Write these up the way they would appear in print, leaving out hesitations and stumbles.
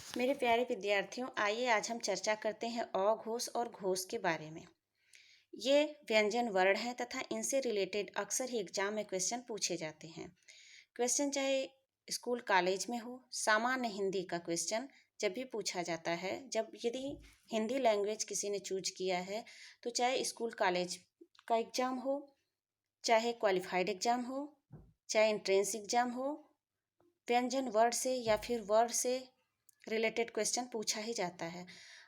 मेरे प्यारे विद्यार्थियों, आइए आज हम चर्चा करते हैं अघोष और घोष के बारे में। ये व्यंजन वर्ण हैं तथा इनसे रिलेटेड अक्सर ही एग्जाम में क्वेश्चन पूछे जाते हैं। क्वेश्चन चाहे स्कूल कॉलेज में हो, सामान्य हिंदी का क्वेश्चन जब भी पूछा जाता है, जब यदि हिंदी लैंग्वेज किसी ने चूज किया है, तो चाहे स्कूल कॉलेज का एग्जाम हो, चाहे क्वालिफाइड एग्जाम हो, चाहे एंट्रेंस एग्जाम हो, व्यंजन वर्ड से या फिर वर्ड से रिलेटेड क्वेश्चन पूछा ही जाता है।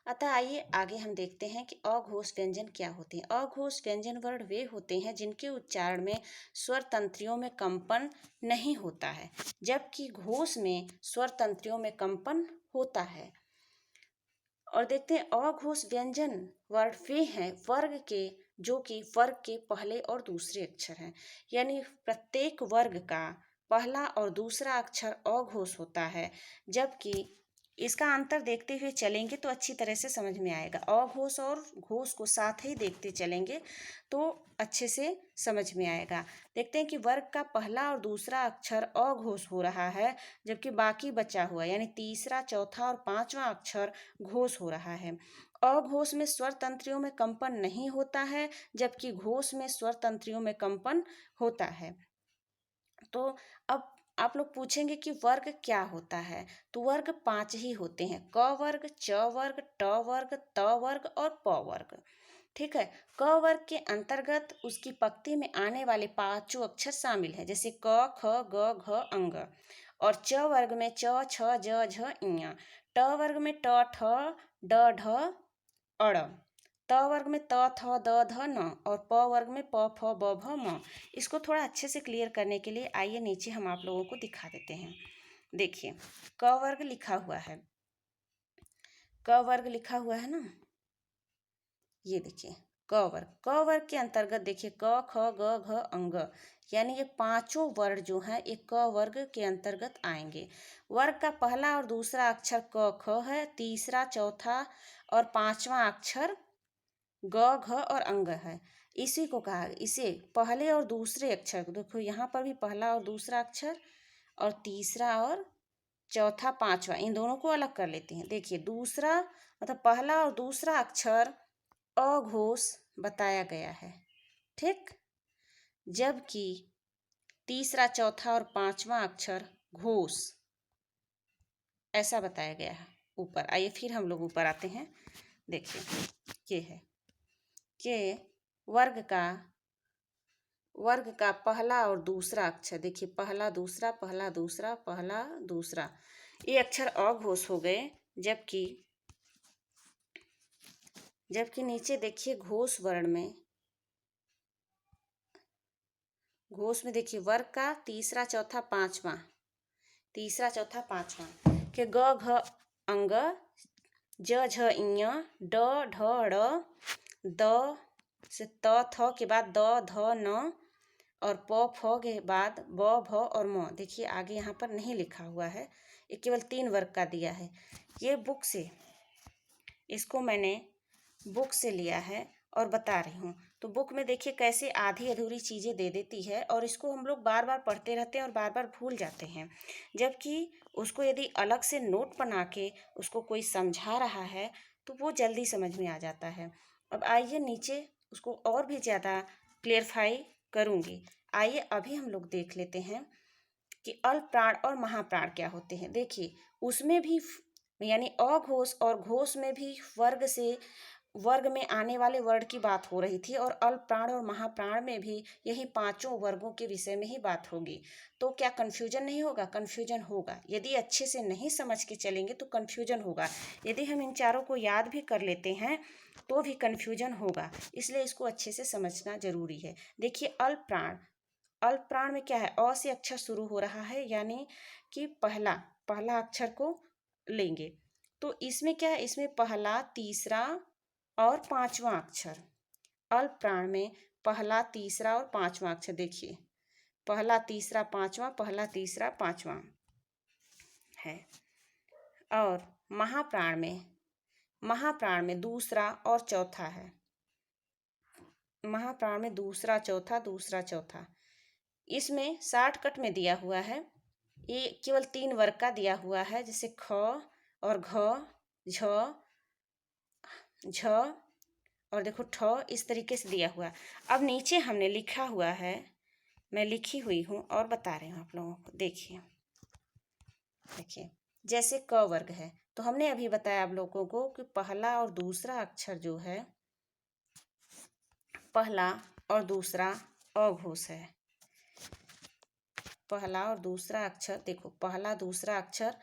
अतः आइए आगे हम देखते हैं कि अघोष व्यंजन क्या होते हैं। अघोष व्यंजन वर्ण वे होते हैं जिनके उच्चारण में स्वर तंत्रियों में कंपन नहीं होता है, जबकि घोष में स्वर तंत्रियों में कंपन होता है। और देखते हैं अघोष व्यंजन वर्ण वे हैं वर्ग के जो कि वर्ग के पहले और दूसरे अक्षर हैं, यानी प्रत्येक वर्ग का पहला और दूसरा अक्षर अघोष होता है। जबकि इसका अंतर देखते हुए चलेंगे तो अच्छी तरह से समझ में आएगा। अघोष और घोष को साथ ही देखते चलेंगे तो अच्छे से समझ में आएगा। देखते हैं कि वर्ग का पहला और दूसरा अक्षर अघोष हो रहा है, जबकि बाकी बचा हुआ यानी तीसरा, चौथा और पांचवा अक्षर घोष हो रहा है। अघोष में स्वर तंत्रियों में कंपन नहीं होता है, जबकि घोष में स्वर तंत्रियों में कंपन होता है। तो अब आप लोग पूछेंगे कि वर्ग क्या होता है, तो वर्ग 5 ही होते हैं। क वर्ग, च वर्ग, ट वर्ग, त वर्ग और प वर्ग। ठीक है। क वर्ग के अंतर्गत उसकी पंक्ति में आने वाले पांचों अक्षर शामिल हैं, जैसे क, ख, ग, घ, अंग। और च वर्ग में च, छ, ज, झ, ञ। ट वर्ग में ट, ठ, ड, ढ, अड़। त वर्ग में त, थ, द, ध, न। और प वर्ग में प, फ, ब, भ, म। इसको थोड़ा अच्छे से क्लियर करने के लिए आइए नीचे हम आप लोगों को दिखा देते हैं। देखिए, क वर्ग लिखा हुआ है, क वर्ग लिखा हुआ है ना, ये देखिए क वर्ग। क वर्ग के अंतर्गत देखिए क, ख, ग, घ, अंग, यानी ये पांचों वर्ण जो हैं ये क वर्ग के अंतर्गत आएंगे। वर्ग का पहला और दूसरा अक्षर क, ख है, तीसरा, चौथा और पांचवा अक्षर ग, घ और अंग है। इसी को कहा, इसे पहले और दूसरे अक्षर, देखो यहाँ पर भी पहला और दूसरा अक्षर और तीसरा और चौथा, पांचवा, इन दोनों को अलग कर लेते हैं। देखिए दूसरा मतलब पहला और दूसरा अक्षर अघोष बताया गया है, ठीक, जबकि तीसरा, चौथा और पांचवा अक्षर घोष ऐसा बताया गया है ऊपर। आइए फिर हम लोग ऊपर आते हैं। देखिए ये है कि वर्ग का पहला और दूसरा अक्षर, देखिए पहला दूसरा, पहला दूसरा, पहला दूसरा, ये अक्षर अघोष हो गए। जबकि नीचे देखिए घोष वर्ण में, घोष में देखिए वर्ग का तीसरा, चौथा, पांचवा, तीसरा, चौथा, पांचवा के ग, घ, अंग, ज, झ, ञ, ड, ढ, ड़, द से त, थ के बाद द, ध, न और प, फ के बाद ब, भ और म। देखिए आगे यहाँ पर नहीं लिखा हुआ है, ये केवल 3 वर्ग का दिया है। ये बुक से, इसको मैंने बुक से लिया है और बता रही हूँ। तो बुक में देखिए कैसे आधी अधूरी चीज़ें दे देती है और इसको हम लोग बार बार पढ़ते रहते हैं और बार बार भूल जाते हैं, जबकि उसको यदि अलग से नोट बना के उसको कोई समझा रहा है तो वो जल्दी समझ में आ जाता है। अब आइए नीचे उसको और भी ज़्यादा क्लियरफाई करूँगी। आइए अभी हम लोग देख लेते हैं कि अल्प प्राण और महाप्राण क्या होते हैं। देखिए उसमें भी यानी अघोष और घोष में भी वर्ग में आने वाले वर्ण की बात हो रही थी, और अल्प प्राण और महाप्राण में भी यही पांचों वर्गों के विषय में ही बात होगी। तो क्या कन्फ्यूजन नहीं होगा? कन्फ्यूजन होगा। यदि अच्छे से नहीं समझ के चलेंगे तो कन्फ्यूजन होगा। यदि हम इन चारों को याद भी कर लेते हैं तो भी कन्फ्यूजन होगा, इसलिए इसको अच्छे से समझना जरूरी है। देखिए अल्प प्राण में क्या है, अ से अक्षर शुरू हो रहा है, यानी कि पहला अक्षर को लेंगे। तो इसमें क्या है, इसमें पहला, तीसरा और पांचवा अक्षर, अल्प प्राण में पहला, तीसरा और पांचवा अक्षर, देखिए पहला, तीसरा, पांचवा, पहला, तीसरा, पांचवा है। और महाप्राण में दूसरा और चौथा है। महाप्राण में दूसरा, चौथा, दूसरा, चौथा। इसमें शॉर्टकट में दिया हुआ है, ये केवल 3 वर्ग का दिया हुआ है, जैसे ख, और घ, झ, झ और देखो ठ, इस तरीके से दिया हुआ। अब नीचे हमने लिखा हुआ है, मैं लिखी हुई हूँ और बता रही हूँ आप लोगों को। देखिए देखिए, जैसे क वर्ग है तो हमने अभी बताया आप लोगों को कि पहला और दूसरा अक्षर जो है, पहला और दूसरा अघोष है। पहला और दूसरा अक्षर, देखो पहला दूसरा अक्षर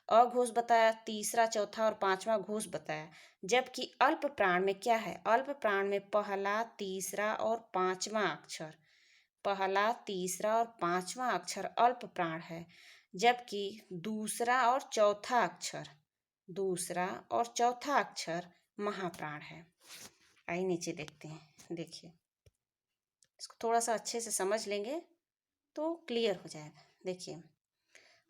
अघोष बताया, तीसरा चौथा और पांचवा घोष बताया। जबकि अल्प प्राण में क्या है, अल्प प्राण में पहला तीसरा और पांचवा अक्षर, पहला तीसरा और पांचवा अक्षर अल्प प्राण है। जबकि दूसरा और चौथा अक्षर, दूसरा और चौथा अक्षर महाप्राण है। आइए नीचे देखते हैं। देखिए, इसको थोड़ा सा अच्छे से समझ लेंगे तो क्लियर हो जाएगा। देखिए,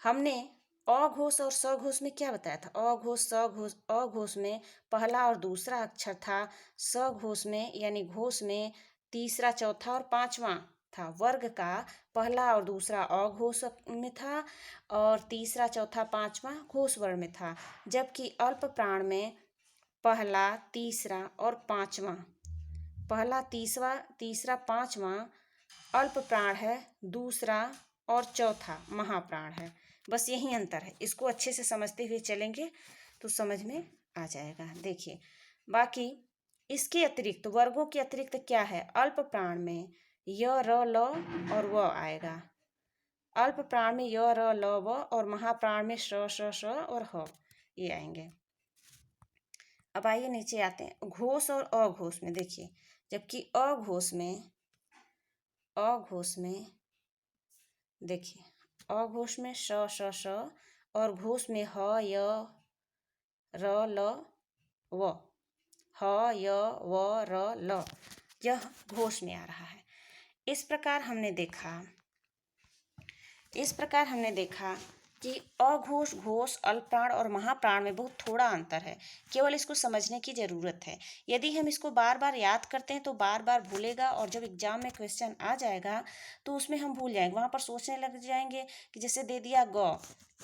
हमने अघोष और सघोष में क्या बताया था, अघोष सघोष, अघोष में पहला और दूसरा अक्षर था, सघोष में यानी घोष में तीसरा चौथा और पांचवा था। वर्ग का पहला और दूसरा अघोष में था और तीसरा चौथा पांचवा घोष वर्ण में था। जबकि अल्प प्राण में पहला तीसरा और पांचवा, पहला तीसरा पांचवा अल्प प्राण है, दूसरा और चौथा महाप्राण है। बस यही अंतर है, इसको अच्छे से समझते हुए चलेंगे तो समझ में आ जाएगा। देखिए, बाकी इसके अतिरिक्त, वर्गों के अतिरिक्त क्या है, अल्प प्राण में य, र, ल और व आएगा। अल्प प्राण में य, र, ल, व और महाप्राण में श, श और ह, ये आएंगे। अब आइए नीचे आते हैं घोष और अघोष में। देखिए, जबकि अघोष में देखिए, अघोष में श, श और घोष में ह, य, र, ल, व, ह, य, व, र, ल, यह घोष में आ रहा है। इस प्रकार हमने देखा कि अघोष, घोष, अल्पप्राण और महाप्राण में बहुत थोड़ा अंतर है। केवल इसको समझने की ज़रूरत है। यदि हम इसको बार बार याद करते हैं तो बार बार भूलेगा और जब एग्जाम में क्वेश्चन आ जाएगा तो उसमें हम भूल जाएंगे। वहाँ पर सोचने लग जाएंगे कि जैसे दे दिया ग,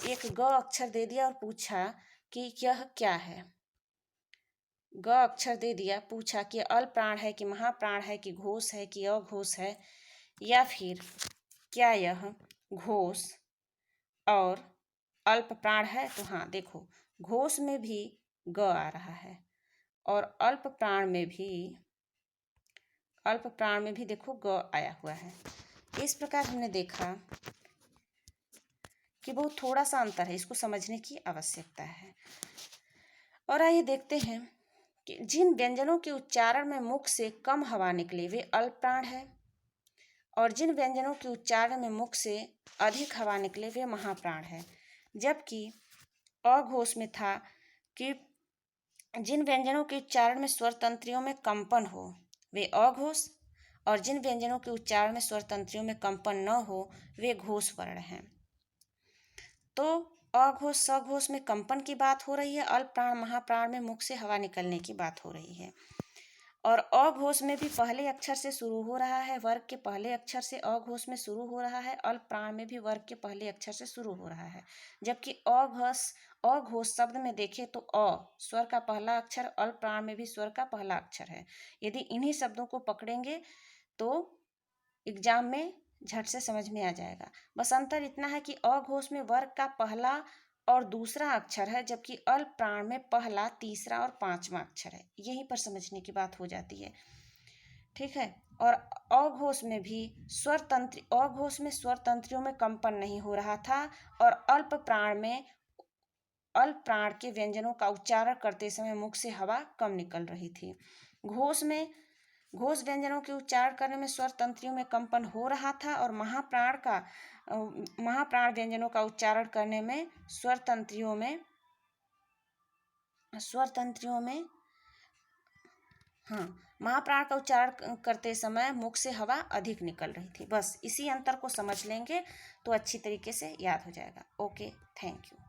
एक ग अक्षर दे दिया और पूछा कि यह क्या है। ग अक्षर दे दिया, पूछा कि अल्पप्राण है कि महाप्राण है कि घोष है कि अघोष है, या फिर क्या यह घोष और अल्प प्राण है। तो हाँ देखो, घोष में भी ग आ रहा है और अल्प प्राण में भी देखो ग आया हुआ है। इस प्रकार हमने देखा कि बहुत थोड़ा सा अंतर है, इसको समझने की आवश्यकता है। और आइए देखते हैं कि जिन व्यंजनों के उच्चारण में मुख से कम हवा निकले वे अल्प प्राण है, और जिन व्यंजनों के उच्चारण में मुख से अधिक हवा निकले वे महाप्राण है। जबकि अघोष में था कि जिन व्यंजनों के उच्चारण में स्वर तंत्रियों में कंपन हो वे अघोष, और जिन व्यंजनों के उच्चारण में स्वर तंत्रियों में कंपन न हो वे घोष वर्ण हैं। तो अघोष सघोष में कंपन की बात हो रही है, अल्प प्राण महाप्राण में मुख से हवा निकलने की बात हो रही है। और अघोष में भी पहले अक्षर से शुरू हो रहा है, वर्ग के पहले अक्षर से अघोष में शुरू हो रहा है, अल्प प्राण में भी वर्ग के पहले अक्षर से शुरू हो रहा है। जबकि अघोष शब्द में देखें तो अ स्वर का पहला अक्षर, अल्प प्राण में भी स्वर का पहला अक्षर है। यदि इन्हीं शब्दों को पकड़ेंगे तो एग्जाम में झट से समझ में आ जाएगा। बस अंतर इतना है कि अघोष में वर्ग का पहला और दूसरा अक्षर है, जबकि अल्प प्राण में पहला तीसरा और पांचवा अक्षर है। यहीं पर समझने की बात हो जाती है, ठीक है। और अघोष में स्वर तंत्रियों में कंपन नहीं हो रहा था, और अल्प प्राण के व्यंजनों का उच्चारण करते समय मुख से हवा कम निकल रही थी। घोष व्यंजनों के उच्चारण करने में स्वर तंत्रियों में कंपन हो रहा था, और महाप्राण व्यंजनों का उच्चारण करने में स्वर तंत्रियों में महाप्राण का उच्चारण करते समय मुख से हवा अधिक निकल रही थी। बस इसी अंतर को समझ लेंगे तो अच्छी तरीके से याद हो जाएगा। Okay, thank you.